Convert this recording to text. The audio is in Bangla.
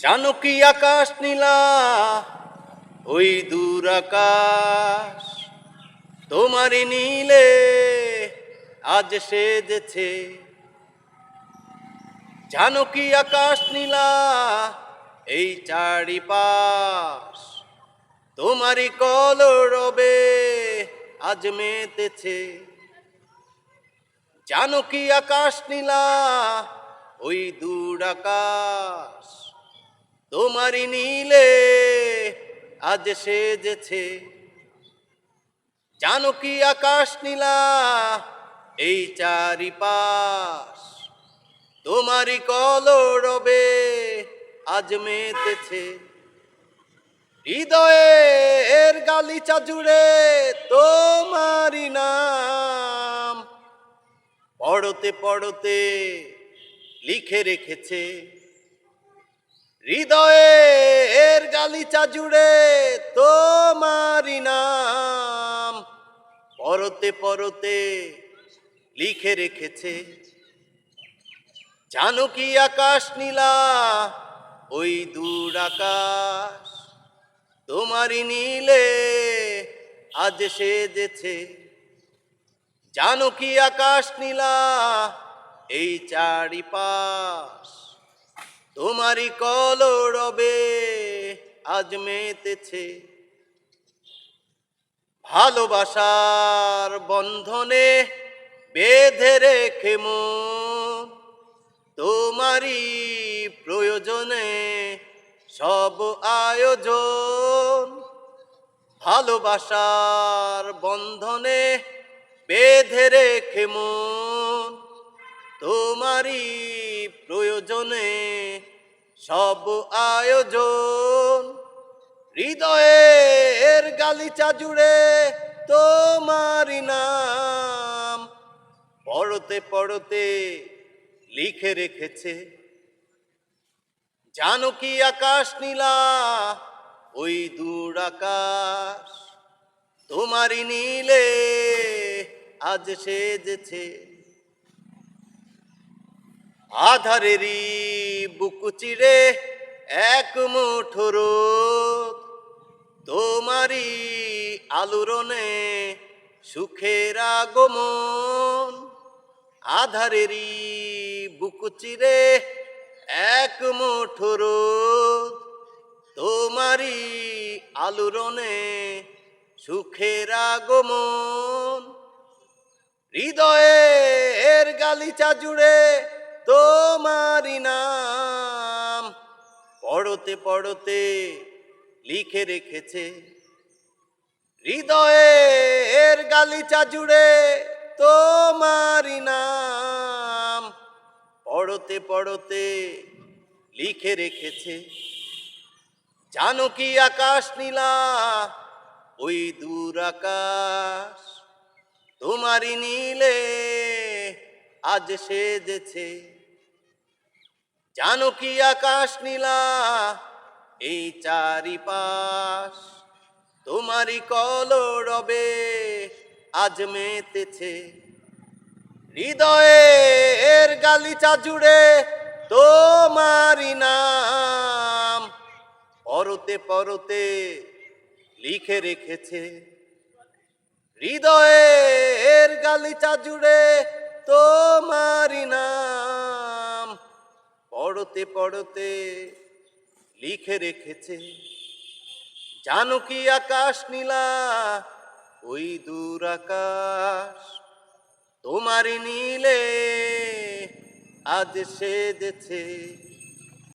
জানো কি আকাশ নীলা, ওই দূর আকাশ তোমারই নীলে আজ সেজেছে। জানো কি আকাশ নীলা, এই চারিপাশ তোমারই কলরবে আজ মেতেছে। জানো কি আকাশ নীলা, ওই দূর আকাশ তোমারই নীলে আজ সেজেছে। জানো কি আকাশ নীলা, এই চারিপাশ তোমারই কলরবে আজ মেতেছে। হৃদয়ের গালিচা জুড়ে তোমারই নাম পড়তে পড়তে লিখে রেখেছে। হৃদয়ের গালিচা জুড়ে তোমারই নাম পড়তে পড়তে লিখে রেখেছে। জানো কি আকাশ নীলা, ওই দূর আকাশ তোমারই নীলে আজ সেজেছে। জানো কি আকাশ নীলা, এই চারিপাশ তোমারই কলরবে আজ মেতেছে। ভালোবাসার বন্ধনে বেঁধে রেখে মন তোমারই প্রয়োজনে সব আয়োজন। ভালোবাসার বন্ধনে বেঁধে রেখে মন তোমারই প্রয়োজনে সব আয়োজন। হৃদয়ের গালিচা জুড়ে তোমারই নাম পড়তে পড়তে লিখে রেখেছে। জানো কি আকাশ নীলা, ওই দূর আকাশ তোমারই নীলে আজ সেজেছে। আধারেরই বুক চিরে এক মুঠো রোদ তোমারই আলোড়নে সুখের আগমন। আধারেরই বুক চিরে এক মুঠো রোদ তোমারই আলোড়নে সুখের আগমন। হৃদয়ের গালিচা জুড়ে তোমারই নাম পড়তে পড়তে লিখে রেখেছে। হৃদয়ের গালিচা জুড়ে তোমারই নাম পড়তে পড়তে লিখে রেখেছে। জানো কি আকাশ নীলা, ওই দূর আকাশ তোমারই নীলে আজ সেজেছে। জানো কি আকাশ নীলা, এই চারিপাশ তোমারই কলরবে আজ মেতেছে। হৃদয়ের গালিচা জুড়ে তোমারই নাম পড়তে পড়তে লিখে রেখেছে। হৃদয়ের গালিচা জুড়ে তোমারই নাম পড়তে পড়তে লিখে রেখেছে। জানো কি আকাশ নীলা, ওই দূর আকাশ তোমারই নীলে আজ সেজেছে।